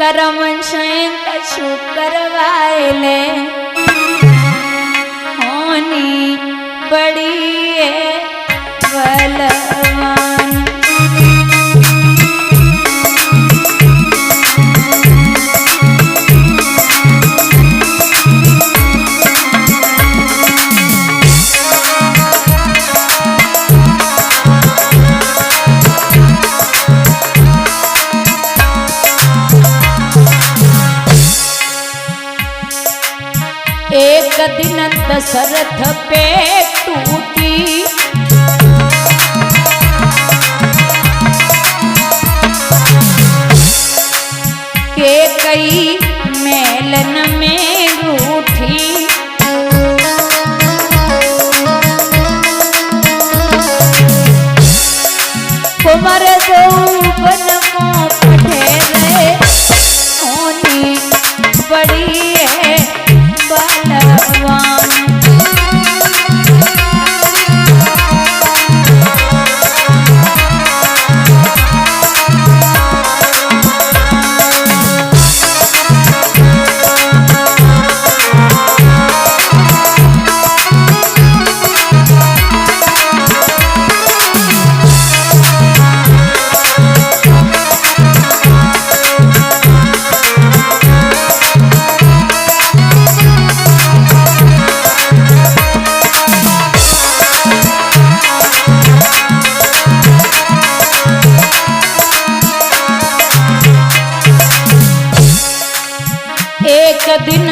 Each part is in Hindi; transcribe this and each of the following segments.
करम से कछु करवाए होनी बड़ी है बलवान। एक दिन दशरथ पे टूटी के कई मेलन में रूठी कुंवर गौवन को पठेरे होनी बड़ी है बलवान। एक दिन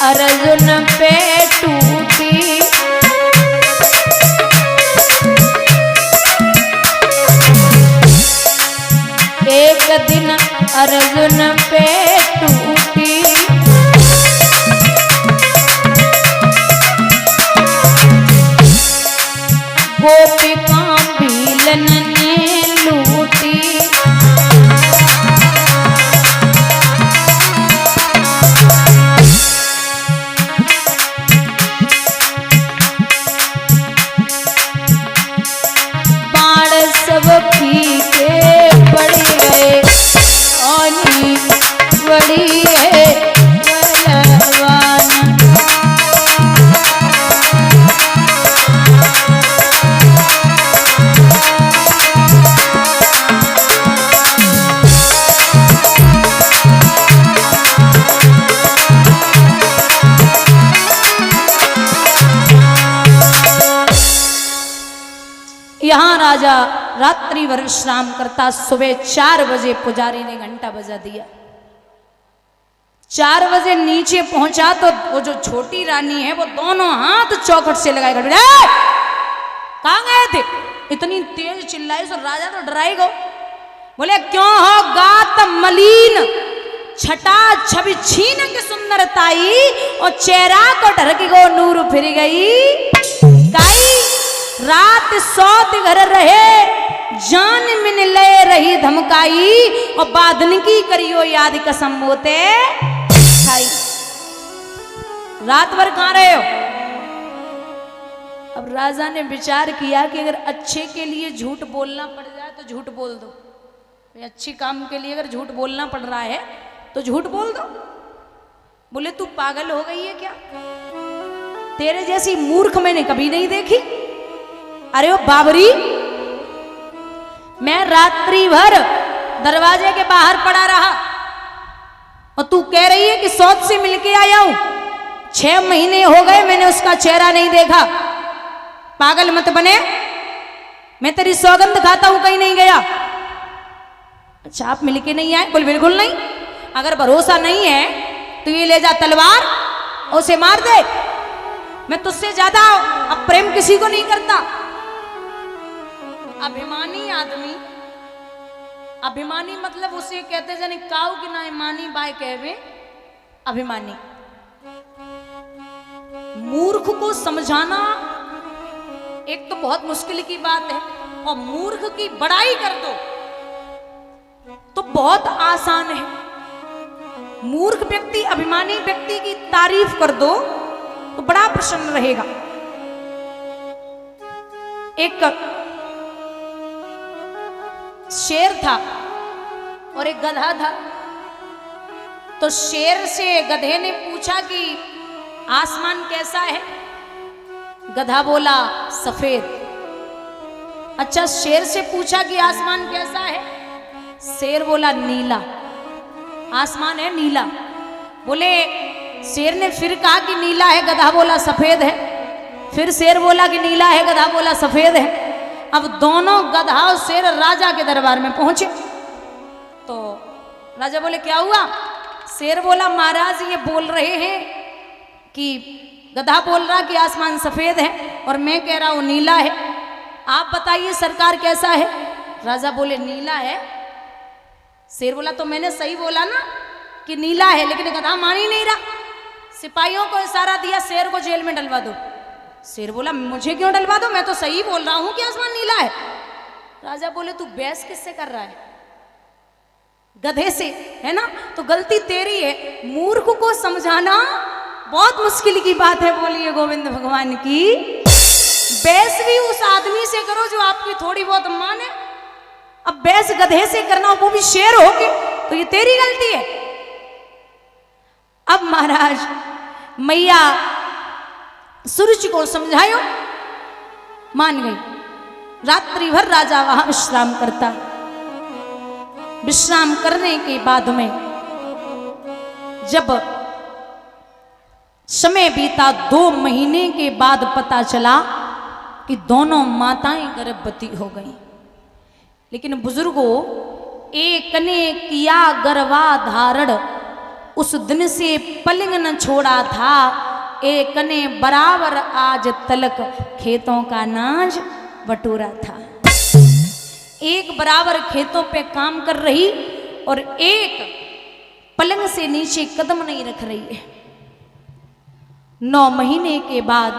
अर्जुन पे टूटी एक दिन अर्जुन पे टूटी गोपिका भीलन ने लूटी बड़ी है बलवान। यहाँ राजा रात्रि भर विश्राम करता। सुबह 4 बजे पुजारी ने घंटा बजा दिया। 4 बजे नीचे पहुंचा तो वो जो छोटी रानी है वो दोनों हाथ चौखट से लगाए खड़े। कहाँ गए थे? इतनी तेज चिल्लाई सो राजा तो डराई गो। बोले क्यों हो गात मलिन छटा छवि छीन के सुंदरताई और चेहरा को ढरकी गो नूर फिर गई गाई रात सौत घर रहे जान मिन ले रही धमकाई और बादन की करियो याद कसम मोते खाई। रात भर कहाँ रहे हो? अब राजा ने विचार किया कि अगर अच्छे के लिए झूठ बोलना पड़ जाए तो झूठ बोल दो। अच्छे काम के लिए अगर झूठ बोलना पड़ रहा है तो झूठ बोल दो। बोले तू पागल हो गई है क्या? तेरे जैसी मूर्ख मैंने कभी नहीं देखी। अरे ओ बाबरी, मैं रात्रि भर दरवाजे के बाहर पड़ा रहा और तू कह रही है कि सौत से मिलके आया हूं। 6 महीने हो गए मैंने उसका चेहरा नहीं देखा। पागल मत बने, मैं तेरी सौगंध खाता हूं कहीं नहीं गया। अच्छा आप मिलके नहीं आए? बोल बिल्कुल नहीं। अगर भरोसा नहीं है तो ये ले जा तलवार और उसे मार दे। मैं तुझसे ज्यादा अब प्रेम किसी को नहीं करता। अभिमानी आदमी, अभिमानी मतलब उसे कहते जाने काऊ की ना मानी बाय कहवे अभिमानी। मूर्ख को समझाना एक तो बहुत मुश्किल की बात है और मूर्ख की बड़ाई कर दो तो बहुत आसान है। मूर्ख व्यक्ति अभिमानी व्यक्ति की तारीफ कर दो तो बड़ा प्रसन्न रहेगा। एक शेर था और एक गधा था। तो शेर से गधे ने पूछा कि आसमान कैसा है? गधा बोला सफेद। अच्छा, शेर से पूछा कि आसमान कैसा है? शेर बोला नीला। आसमान है नीला। बोले शेर ने फिर कहा कि नीला है, गधा बोला सफेद है। फिर शेर बोला कि नीला है, गधा बोला सफेद है। अब दोनों गधा और शेर राजा के दरबार में पहुंचे। तो राजा बोले क्या हुआ? शेर बोला महाराज ये बोल रहे हैं कि गधा बोल रहा कि आसमान सफेद है और मैं कह रहा हूं नीला है, आप बताइए सरकार कैसा है? राजा बोले नीला है। शेर बोला तो मैंने सही बोला ना कि नीला है, लेकिन गधा मान ही नहीं रहा। सिपाहियों को इशारा दिया शेर को जेल में डलवा दो। शेर बोला मुझे क्यों डलवा दो, मैं तो सही बोल रहा हूं कि आसमान नीला है। राजा बोले तू बहस किससे कर रहा है? गधे से, है ना? तो गलती तेरी है, मूर्ख को समझाना बहुत मुश्किल की बात है। बोलिए गोविंद भगवान की। बहस भी उस आदमी से करो जो आपकी थोड़ी बहुत माने। अब बहस गधे से करना, वो भी शेर हो के, तो ये तेरी गलती है। अब महाराज मैया सूरज को समझायो, मान गई। रात्रि भर राजा वहां विश्राम करता। विश्राम करने के बाद में जब समय बीता, 2 महीने के बाद पता चला कि दोनों माताएं गर्भवती हो गईं। लेकिन बुजुर्गों, एक ने किया गर्भाधारण, उस दिन से पलंग न छोड़ा था। एक ने बराबर आज तलक खेतों का नाज बटोरा था। एक बराबर खेतों पे काम कर रही और एक पलंग से नीचे कदम नहीं रख रही है। 9 महीने के बाद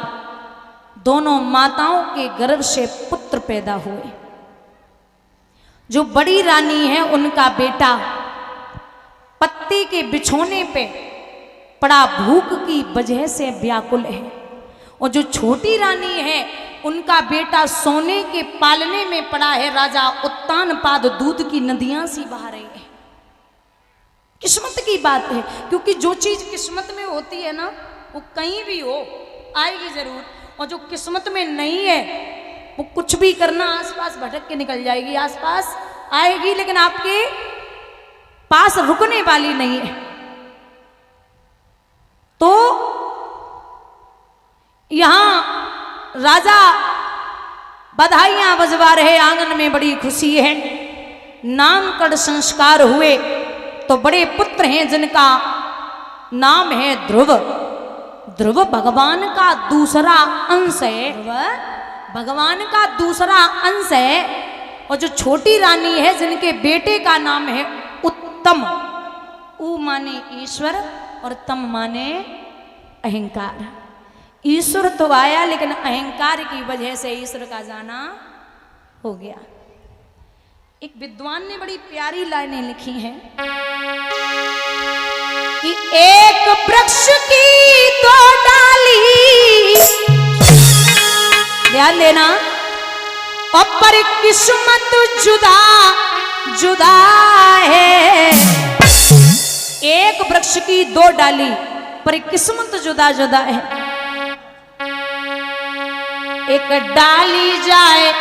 दोनों माताओं के गर्भ से पुत्र पैदा हुए। जो बड़ी रानी है उनका बेटा पत्ती के बिछोने पे पड़ा भूख की वजह से व्याकुल है, और जो छोटी रानी है उनका बेटा सोने के पालने में पड़ा है। राजा उत्तानपाद दूध की नदियां सी बहा रही है। किस्मत की बात है, क्योंकि जो चीज किस्मत में होती है ना, वो कहीं भी हो आएगी जरूर, और जो किस्मत में नहीं है वो कुछ भी करना आसपास भटक के निकल जाएगी। आसपास आएगी लेकिन आपके पास रुकने वाली नहीं है। तो यहां राजा बधाइयां बजवा रहे, आंगन में बड़ी खुशी है। नामकरण संस्कार हुए तो बड़े पुत्र हैं जिनका नाम है ध्रुव। ध्रुव भगवान का दूसरा अंश है। भगवान का दूसरा अंश है। और जो छोटी रानी है जिनके बेटे का नाम है उत्तम। ऊ माने ईश्वर और तम माने अहंकार। ईश्वर तो आया लेकिन अहंकार की वजह से ईश्वर का जाना हो गया। एक विद्वान ने बड़ी प्यारी लाइनें लिखी हैं कि एक वृक्ष की 2 डाली, ध्यान देना, और पर किस्मत जुदा जुदा है। एक वृक्ष की 2 डाली पर किस्मत जुदा जुदा है। एक डाली जाए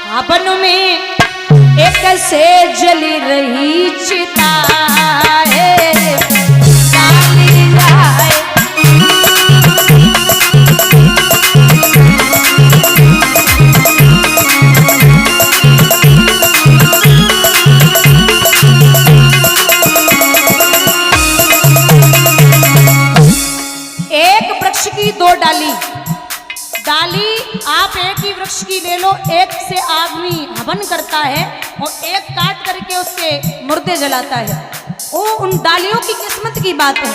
हवन में, एक से जली रही चिता है। डाली जाए की 2 डाली। डाली आप एक ही वृक्ष की ले लो, एक से आदमी हवन करता है और एक काट करके उसके मुर्दे जलाता है। वो उन डालियों की किस्मत की बात है।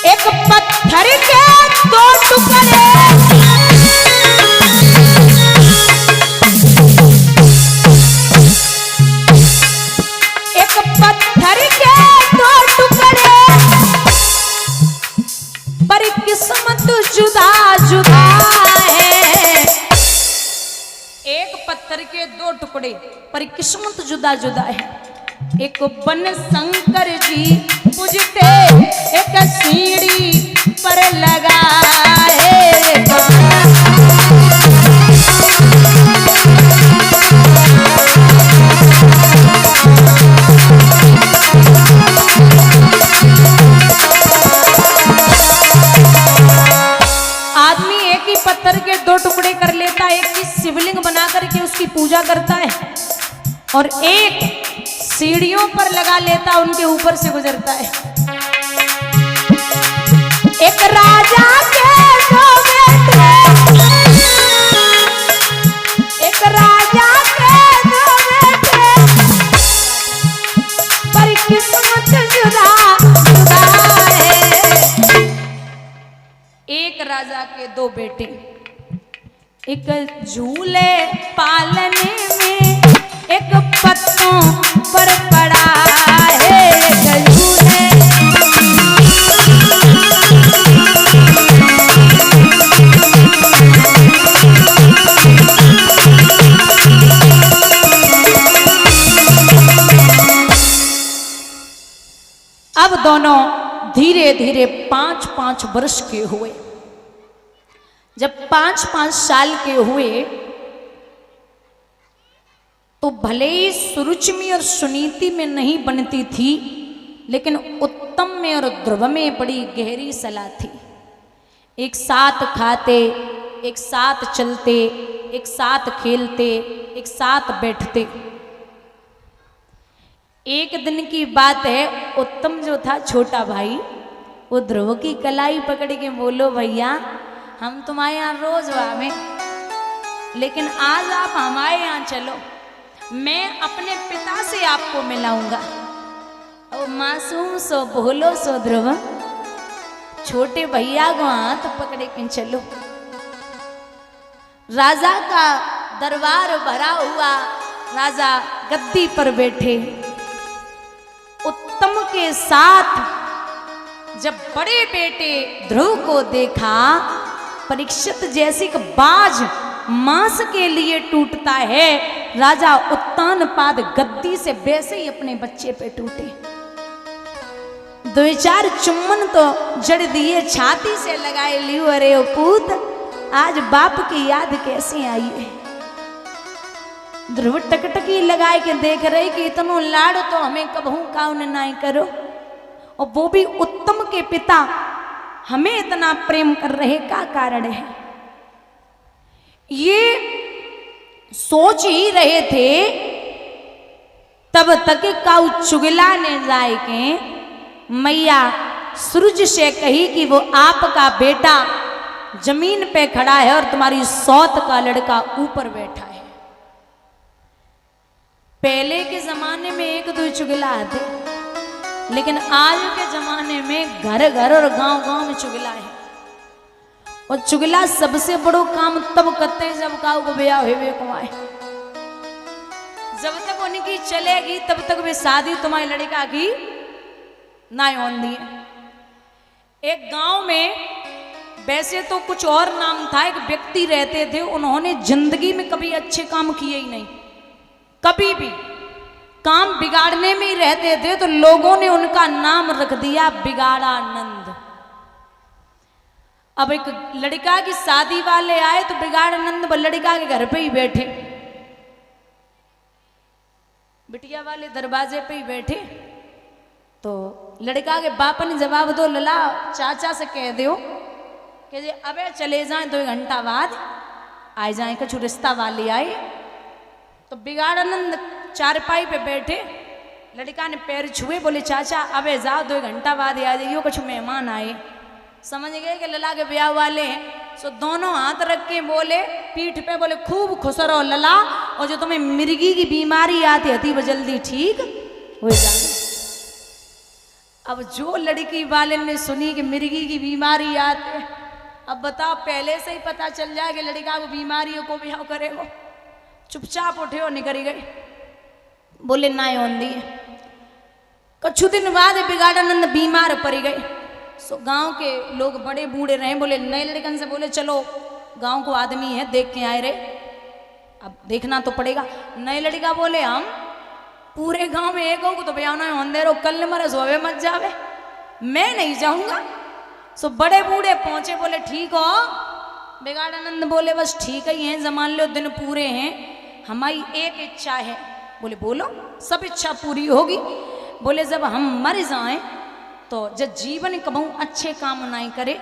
एक पत्थर के 2 टुकड़े, एक पत्थर के 2 टुकड़े, पर किस्मत जुदा जुदा है। एक पत्थर के 2 दो टुकड़े पर किस्मत जुदा जुदा है। एक बन शंकर जी पूजते एक सीढ़ी पर लगाए। आदमी एक ही पत्थर के दो टुकड़े कर लेता है, एक की शिवलिंग बना करके उसकी पूजा करता है और एक सीढ़ियों पर लगा लेता, उनके ऊपर से गुजरता है। एक राजा के दो बेटे, एक राजा के दो बेटे, पर किस्मत जुदा जुदा है। एक राजा के दो बेटे, एक झूले पालने में एक पत्तों पर पड़ा है। एक झूले अब दोनों धीरे धीरे 5-5 वर्ष के हुए। जब 5-5 साल के हुए तो भले ही सुरुचि और सुनीति में नहीं बनती थी, लेकिन उत्तम में और ध्रुव में बड़ी गहरी सलाह थी। एक साथ खाते, एक साथ चलते, एक साथ खेलते, एक साथ बैठते। एक दिन की बात है, उत्तम जो था छोटा भाई, वो ध्रुव की कलाई पकड़ के बोलो, भैया हम तुम्हारे यहाँ रोज आवे, लेकिन आज आप हमारे यहाँ चलो, मैं अपने पिता से आपको मिलाऊंगा। और मासूम सो बोलो सो ध्रुव, छोटे भैया को हाथ पकड़े के चलो। राजा का दरबार भरा हुआ, राजा गद्दी पर बैठे। उत्तम के साथ जब बड़े बेटे ध्रुव को देखा, परीक्षित जैसी बाज मांस के लिए टूटता है, राजा उत्तानपाद गद्दी से वैसे ही अपने बच्चे पे टूटे। 2-4 चुम्बन तो जड़ दिए, छाती से लगाए लियो, अरे ओ पूत आज बाप की याद कैसे आई है। ध्रुव टकटकी लगाए के देख रहे कि इतनो लाड़ तो हमें कबहू काउन नाई करो, और वो भी उत्तम के पिता हमें इतना प्रेम कर रहे, का कारण है। ये सोच ही रहे थे, तब तक काऊ चुगला ने जाए के मैया सूरज से कही कि वो आपका बेटा जमीन पे खड़ा है और तुम्हारी सौत का लड़का ऊपर बैठा है। पहले के जमाने में 1-2 चुगला आते, लेकिन आज के जमाने में घर घर और गांव गांव में चुगला है। और चुगला सबसे बड़ो काम तब करते जब काऊ को ब्याह हुए कुमाए। जब तक उनकी चलेगी तब तक वे शादी तुम्हारी लड़का की ना होती है। एक गांव में वैसे तो कुछ और नाम था, एक व्यक्ति रहते थे, उन्होंने जिंदगी में कभी अच्छे काम किए ही नहीं, कभी भी काम बिगाड़ने में ही रहते थे, तो लोगों ने उनका नाम रख दिया बिगाड़ानंद। अब एक लड़का की शादी वाले आए तो बिगाड़ानंद लड़का के घर पे ही बैठे, बिटिया वाले दरवाजे पे ही बैठे। तो लड़का के बाप ने जवाब दो, लला चाचा से कह दो कि जे अबे चले जाएं 2 घंटा बाद आ जाए, कुछ रिश्ता वाले आए। तो बिगाड़ानंद चारपाई पे बैठे, लड़का ने पैर छुए, बोले चाचा अबे जाओ 2 घंटा बाद आ जाइयो, कुछ मेहमान आए। समझ गए कि लला के ब्याह वाले हैं। सो दोनों हाथ रख के बोले पीठ पे, बोले खूब खुश रहो लला, और जो तुम्हें मिर्गी की बीमारी आती है वो जल्दी ठीक हो जाए। अब जो लड़की वाले ने सुनी कि मिर्गी की बीमारी आती है, अब बताओ पहले से ही पता चल जाए कि लड़का को बीमारियों को ब्याह करेगा, चुपचाप उठे और निकल गए, बोले ना होंदी है। कुछ दिन बाद बिगाड़ानंद बीमार पड़ गए। सो गांव के लोग बड़े बूढ़े रहे, बोले नए लड़कन से बोले चलो गांव को आदमी है देख के आए रहे। अब देखना तो पड़ेगा। नए लड़का बोले हम पूरे गांव में एक को तो बयाना अंधेरो कल मरे सोवे मत जावे, मैं नहीं जाऊंगा। सो बड़े बूढ़े पहुंचे, बोले ठीक हो। बिगाड़ानंद बोले बस ठीक ही है, जमान लो दिन पूरे हैं, हमारी एक इच्छा है। बोले बोलो, सब इच्छा पूरी होगी। बोले जब हम मर जाएं तो जब जीवन कबहू अच्छे काम नहीं करे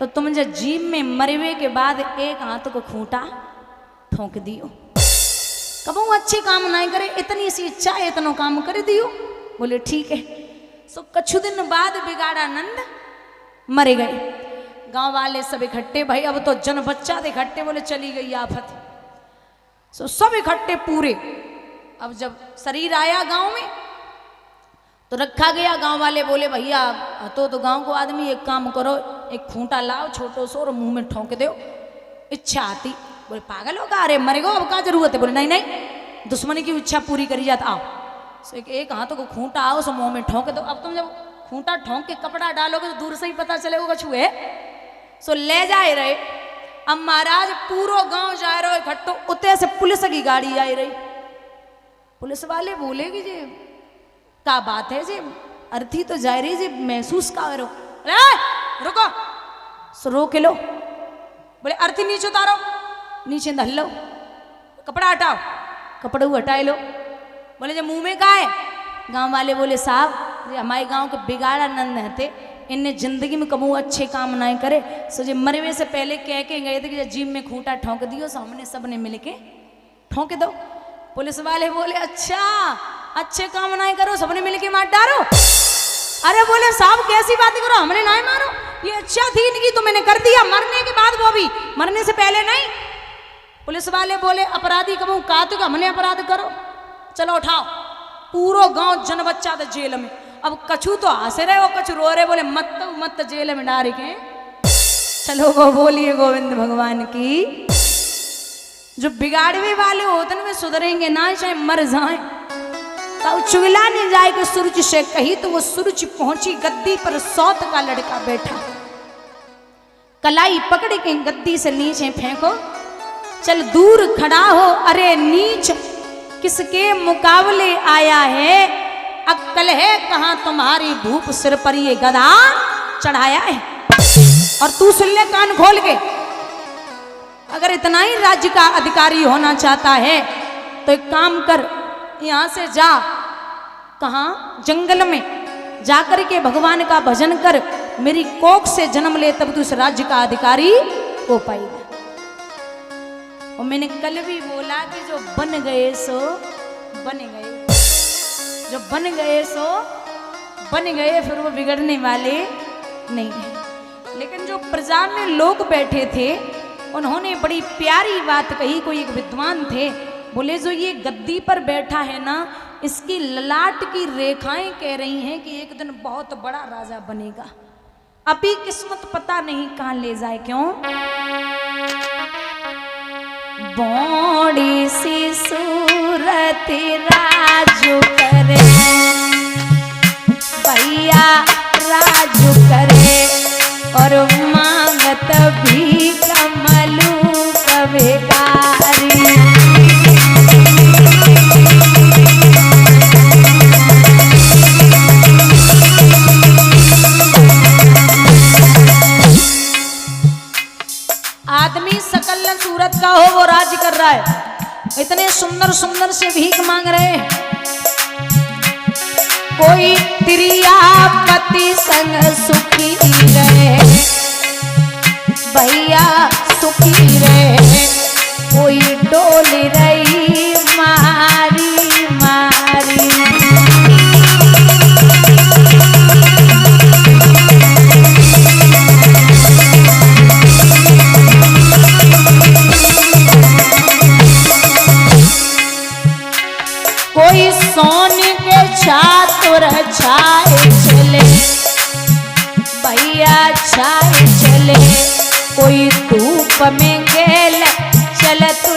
तो तुम जब जीव में मरवे के बाद एक हाथ को खूंटा ठोंक दियो, कबहू अच्छे काम नहीं करे, इतनी सी इच्छा है, इतना काम कर दियो। बोले ठीक है। सो कुछ दिन बाद बिगाड़ानंद मरे गए। गांव वाले सब इकट्ठे, भाई अब तो जन बच्चा इकट्ठे, बोले चली गई आफत। सो सब इकट्ठे पूरे। अब जब शरीर आया गांव में तो रखा गया। गांव वाले बोले भैया तो गांव को आदमी एक काम करो, एक खूंटा लाओ छोटो सो और मुंह में ठोंक दो, इच्छा आती। बोले पागल होगा, अरे मरेगो अब क्या जरूरत है। बोले नहीं नहीं, दुश्मनी की इच्छा पूरी करी जाता, आओ। सो एक हाथों को खूंटा आओ, सो मुंह में ठोंक दो। अब तुम जब खूंटा ठोंक के कपड़ा डालोगे तो दूर से ही पता चलेगा कछु है। सो ले जाए रहे। अब महाराज पूरा गांव जा रहे इकट्ठो, उतने से पुलिस की गाड़ी आई रही। पुलिस वाले बोले कि जी क्या बात है जी, अर्थी तो जा रही जी, महसूस करो। रुको। सो रोक लो। बोले अर्थी नीचे उतारो, नीचे धल लो, कपड़ा हटाओ, कपड़े हटाए लो। बोले जब मुंह में का है। गांव वाले बोले साहब हमारे गांव के बिगाड़ानंद थे, इनने जिंदगी में कबू अच्छे काम नहीं करे, सो जो मरवे से पहले कह के गए थे कि जीव में खूंटा ठोंक दियो, सो हमने सबने मिल के ठोंक दो। पुलिस वाले बोले अच्छा अच्छे काम नहीं करो, सबने मिल के मार डालो। अरे बोले साहब कैसी बातें करो, हमने नहीं मारो, ये अच्छा थी इनकी तो मैंने कर दिया, मरने के बाद वो भी, मरने से पहले नहीं। पुलिस वाले बोले अपराधी कबू कहा तो हमने अपराध करो, चलो उठाओ। पूरा गांव जन बच्चा था जेल में। अब कछु तो हंसे रहे, वो कछु रो रहे, बोले मत जेल में डाल के। चलो वो बोलिए गोविंद भगवान की। जो बिगाड़वे वाले होते हैं वे सुधरेंगे ना, चाहे मर जाए। तो चुगला नहीं जाए कि सूरज से कही, तो वो सूरज पहुंची गद्दी पर, सौत का लड़का बैठा। कलाई पकड़ के गद्दी से नीचे फेंको, चल दूर खड़ा हो, अरे नीच किसके मुकाबले आया है, अक्कल है कहां तुम्हारी, भूप सिर पर ये गदा चढ़ाया है। और तू सुन ले कान खोल के, अगर इतना ही राज्य का अधिकारी होना चाहता है तो एक काम कर, यहां से जा, कहां जंगल में जाकर के भगवान का भजन कर, मेरी कोख से जन्म ले, तब तू इस राज्य का अधिकारी हो पाएगा। और मैंने कल भी बोला कि जो बन गए सो बन गए, जो बन गए सो बन गए, फिर वो बिगड़ने वाले नहीं है। लेकिन जो प्रजा में लोग बैठे थे उन्होंने बड़ी प्यारी बात कही। कोई एक विद्वान थे, बोले जो ये गद्दी पर बैठा है ना, इसकी ललाट की रेखाएं कह रही हैं कि एक दिन बहुत बड़ा राजा बनेगा। अभी किस्मत पता नहीं कहां ले जाए। क्यों? बड़ी सी सूरत राजू करे, भैया राजू करे, और मांगत भी कमलू कवेकारी। आदमी सकल सूरत का हो वो राज कर रहा है, इतने सुंदर सुंदर से भीख मांग रहे हैं। कोई त्रिया पति संग सुखी रहे, भैया सुखी रहे, कोई डोली रही मारी मारी। कोई सोने के छात्र छाए चले, भैया छाए चले, कोई धूप में गेल चल तू